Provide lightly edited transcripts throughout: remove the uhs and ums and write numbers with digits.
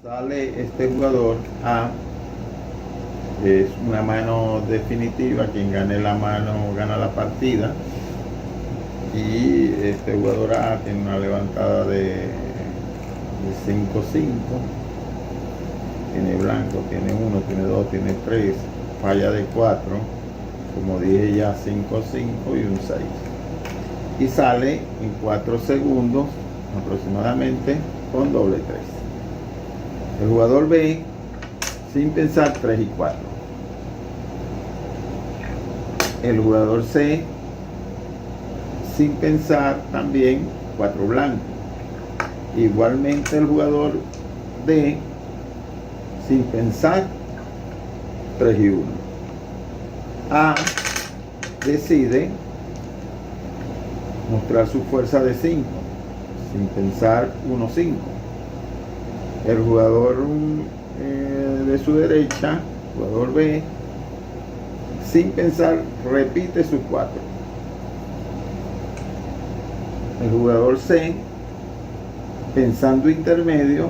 Sale este jugador A, es una mano definitiva, quien gane la mano gana la partida. Y este jugador A tiene una levantada de 5-5, tiene blanco, tiene 1, tiene 2, tiene 3, falla de 4, como dije ya 5-5 y un 6. Y sale en 4 segundos aproximadamente con doble 3. El jugador B, sin pensar, 3 y 4. El jugador C, sin pensar, también 4 blancos. Igualmente el jugador D, sin pensar, 3 y 1. A decide mostrar su fuerza de 5, sin pensar 1-5. El jugador de su derecha, jugador B, sin pensar, repite su 4. El jugador C, pensando intermedio,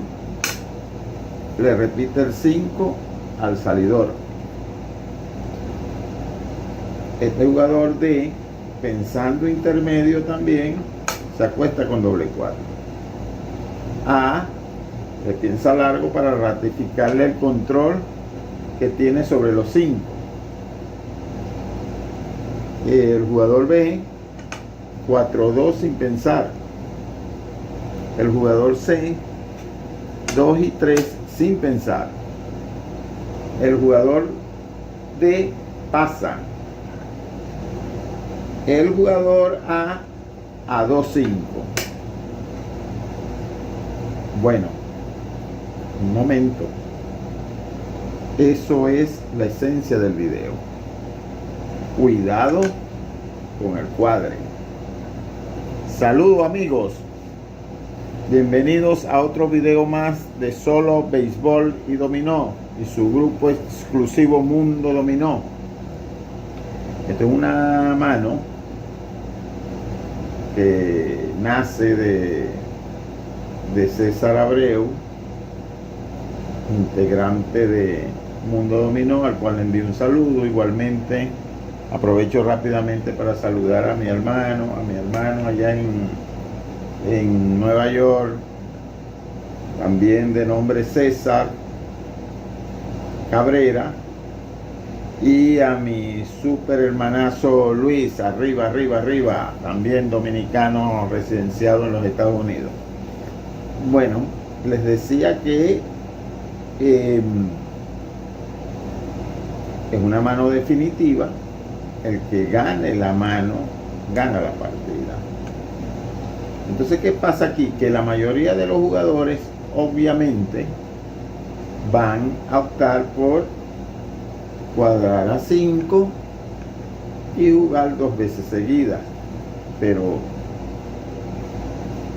le repite el 5 al salidor. Este jugador D, pensando intermedio también, se acuesta con doble 4. A le piensa largo para ratificarle el control que tiene sobre los 5. El jugador B, 4-2 sin pensar. El jugador C, 2 y 3 sin pensar. El jugador D pasa. El jugador A 2-5. Bueno, un momento. Eso es la esencia del video. Cuidado con el cuadre. Saludos amigos. Bienvenidos a otro video más de Solo Béisbol y Dominó y su grupo exclusivo Mundo Dominó. Esta es una mano que nace de César Abreu, integrante de Mundo Dominó, al cual le envío un saludo. Igualmente aprovecho rápidamente para saludar a mi hermano allá en Nueva York, también de nombre César Cabrera, y a mi super hermanazo Luis, arriba, también dominicano residenciado en los Estados Unidos. Bueno, les decía que es una mano definitiva. El que gane la mano gana la partida. Entonces, ¿qué pasa aquí? Que la mayoría de los jugadores obviamente van a optar por cuadrar a 5 y jugar 2 veces seguidas. Pero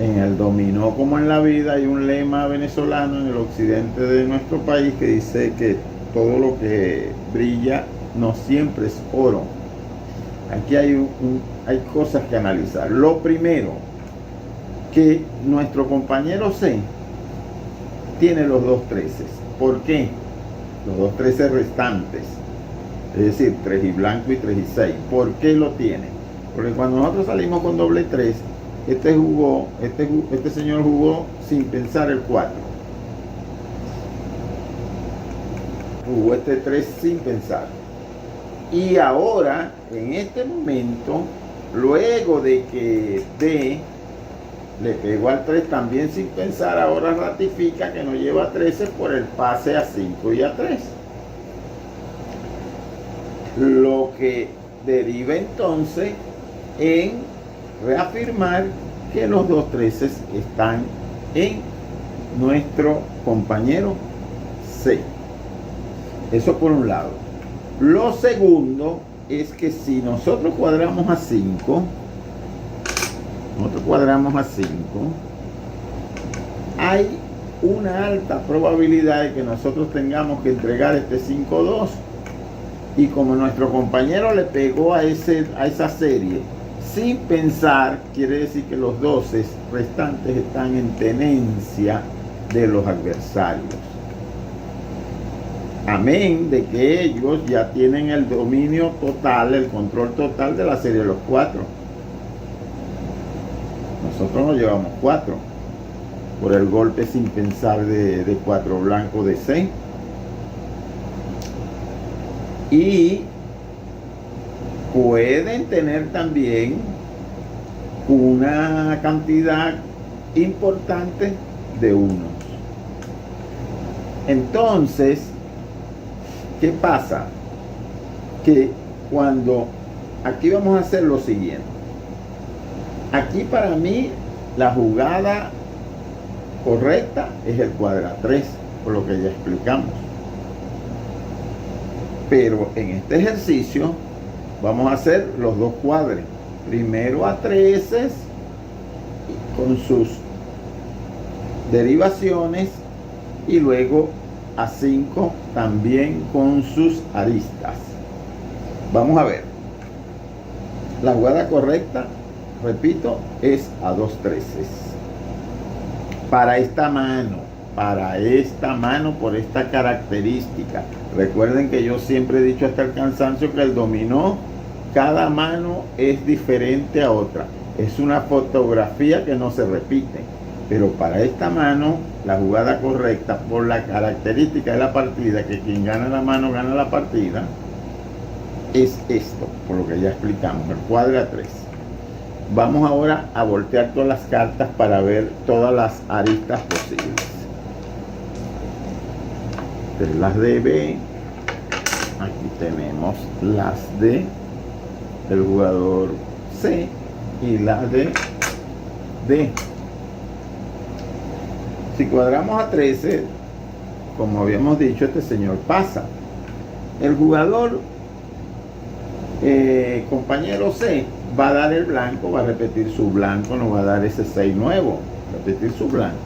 en el dominó, como en la vida, hay un lema venezolano en el occidente de nuestro país que dice que todo lo que brilla no siempre es oro. Aquí hay cosas que analizar. Lo primero, que nuestro compañero C tiene los 2 treses. ¿Por qué? Los 2 treses restantes, es decir, 3 y blanco y 3 y 6. ¿Por qué lo tiene? Porque cuando nosotros salimos con doble 3, este señor jugó sin pensar el 4. Jugó este 3 sin pensar. Y ahora, en este momento, luego de que D le pegó al 3 también sin pensar, ahora ratifica que no lleva 13 por el pase a 5 y a 3. Lo que deriva entonces en reafirmar que los 2 treses están en nuestro compañero C. Eso por un lado. Lo segundo es que si nosotros cuadramos a 5, hay una alta probabilidad de que nosotros tengamos que entregar este 5-2. Y como nuestro compañero le pegó a esa serie sin pensar, quiere decir que los 12 restantes están en tenencia de los adversarios. Amén de que ellos ya tienen el dominio total, el control total de la serie de los 4. Nosotros nos llevamos 4 por el golpe sin pensar de 4 blanco de 6. Y pueden tener también una cantidad importante de unos. Entonces, ¿qué pasa? Que cuando aquí vamos a hacer lo siguiente. Aquí para mí la jugada correcta es el cuadra 3, por lo que ya explicamos. Pero en este ejercicio vamos a hacer los dos cuadres. Primero a 13 con sus derivaciones y luego a 5 también con sus aristas. Vamos a ver. La jugada correcta, repito, es a 2 treces. Para esta mano, por esta característica. Recuerden que yo siempre he dicho hasta el cansancio que el dominó, cada mano es diferente a otra. Es una fotografía que no se repite. Pero para esta mano, la jugada correcta, por la característica de la partida, que quien gana la mano gana la partida, es esto, por lo que ya explicamos, el cuadra 3. Vamos ahora a voltear todas las cartas para ver todas las aristas posibles. De las de B, aquí tenemos las de el jugador C y las de D. Si cuadramos a 13, como habíamos dicho, este señor pasa. El jugador compañero C va a dar el blanco, va a repetir su blanco, no va a dar ese 6 nuevo, repetir su blanco.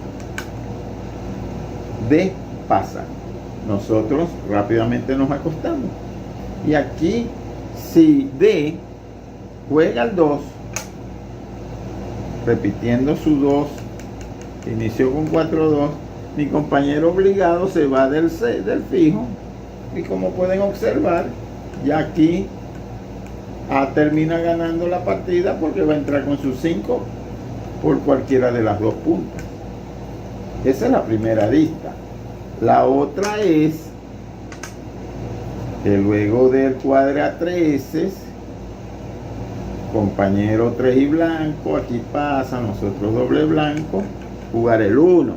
D pasa. Nosotros rápidamente nos acostamos. Y aquí, si D juega el 2, repitiendo su 2, inició con 4-2, mi compañero obligado se va del fijo. Y como pueden observar, ya aquí A termina ganando la partida porque va a entrar con sus 5 por cualquiera de las dos puntas. Esa es la primera arista. La otra es que luego del cuadra 13, compañero 3 y blanco, aquí pasa, nosotros doble blanco, jugar el 1.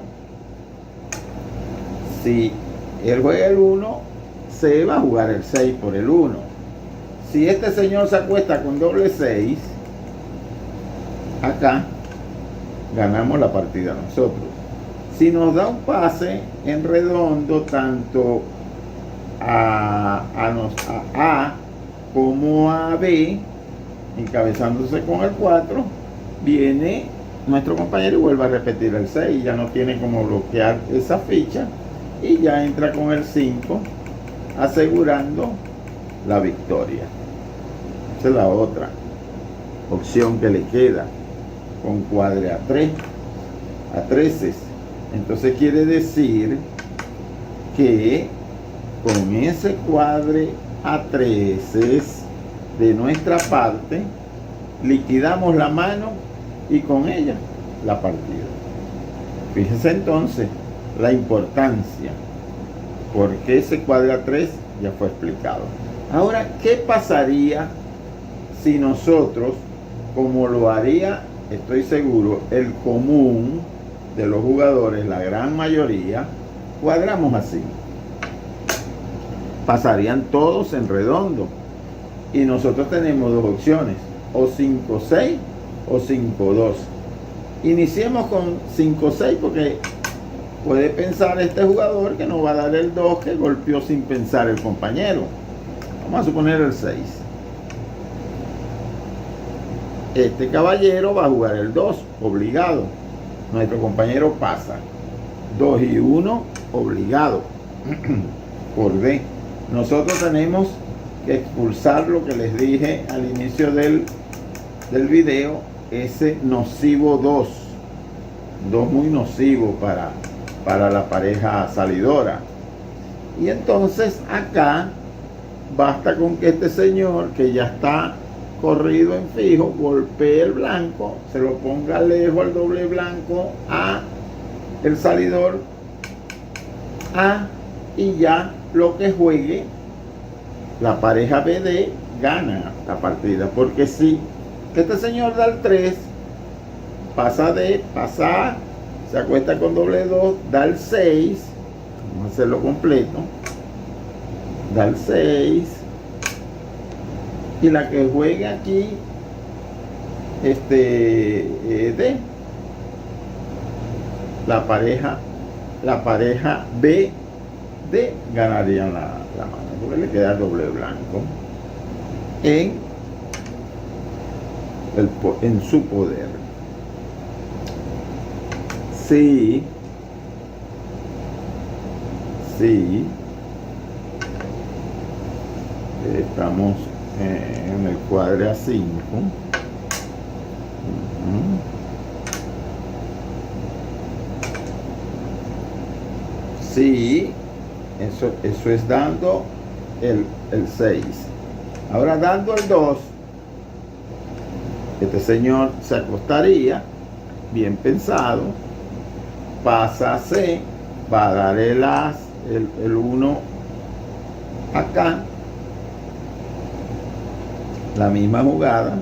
Si él juega el 1, se va a jugar el 6 por el 1. Si este señor se acuesta con doble 6, acá ganamos la partida nosotros. Si nos da un pase en redondo, tanto a A como a B, encabezándose con el 4, viene nuestro compañero y vuelve a repetir el 6. Ya no tiene como bloquear esa ficha y ya entra con el 5, asegurando la victoria. Esa es la otra opción que le queda con cuadre a 3, a 13. Entonces quiere decir que con ese cuadre a 13 de nuestra parte liquidamos la mano y con ella la partida. Fíjense entonces la importancia, porque ese cuadre a 3 ya fue explicado. Ahora, ¿qué pasaría si nosotros, como lo haría, estoy seguro, el común de los jugadores, la gran mayoría, cuadramos así? Pasarían todos en redondo. Y nosotros tenemos dos opciones, o 5-6 o 5-2. Iniciemos con 5-6 porque puede pensar este jugador que nos va a dar el 2 que golpeó sin pensar el compañero. Vamos a suponer el 6. Este caballero va a jugar el 2, obligado. Nuestro compañero pasa. 2 y 1, obligado. Por D. Nosotros tenemos que expulsar lo que les dije al inicio del video, ese nocivo 2. 2 muy nocivo para la pareja salidora. Y entonces acá basta con que este señor, que ya está corrido en fijo, golpee el blanco, se lo ponga lejos al doble blanco a el salidor A, y ya lo que juegue la pareja BD gana la partida. Porque si este señor da el 3, pasa D, pasa A, se acuesta con doble 2, da el 6, vamos a hacerlo completo, da el 6, y la que juegue aquí D, la pareja B D ganarían la mano, porque le queda el doble blanco en su poder. Si estamos en el cuadre A5, sí, eso es dando el 6. Ahora dando el 2, este señor se acostaría, bien pensado, pasa a C, va a dar el as, el 1 acá, la misma jugada.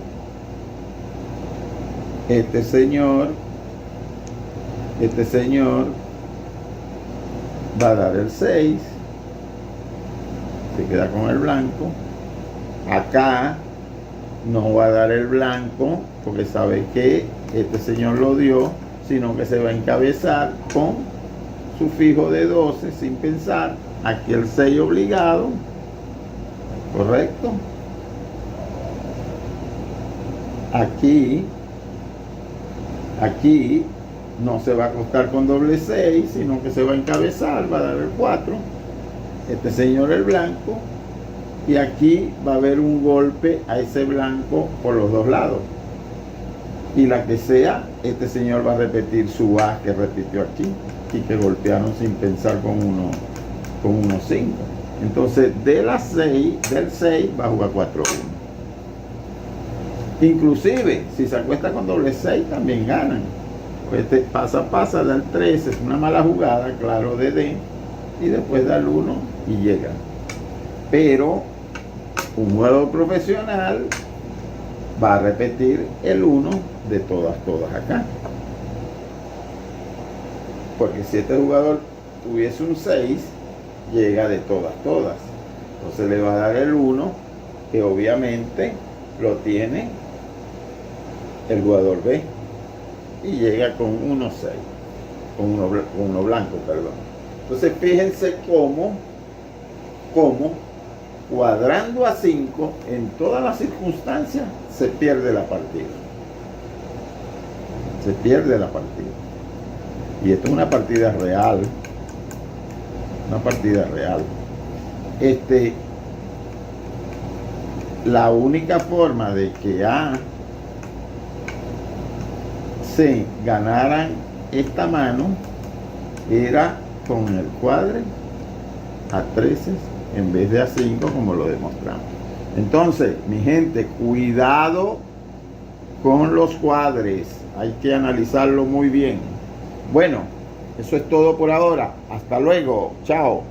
Este señor va a dar el 6, se queda con el blanco. Acá no va a dar el blanco porque sabe que este señor lo dio, sino que se va a encabezar con su fijo de 12 sin pensar. Aquí el 6 obligado, correcto. Aquí no se va a acostar con doble 6, sino que se va a encabezar, va a dar el 4, este señor el blanco, y aquí va a haber un golpe a ese blanco por los dos lados, y la que sea, este señor va a repetir su as que repitió aquí y que golpearon sin pensar con uno 5. Entonces del 6 va a jugar 4-1. Inclusive si se acuesta con doble 6 también ganan. Este pasa del 3, es una mala jugada, claro, de D, y después da el 1 y llega. Pero un jugador profesional va a repetir el 1 de todas acá. Porque si este jugador tuviese un 6, llega de todas. Entonces le va a dar el 1, que obviamente lo tiene el jugador B, y llega con 1-6, con uno blanco, perdón. Entonces fíjense cómo cuadrando a 5 en todas las circunstancias se pierde la partida. Y esto es una partida real. La única forma de que C ganaran esta mano era con el cuadre a 13 en vez de a 5, como lo demostramos. Entonces, mi gente, cuidado con los cuadres, hay que analizarlo muy bien. Bueno, eso es todo por ahora. Hasta luego. Chao.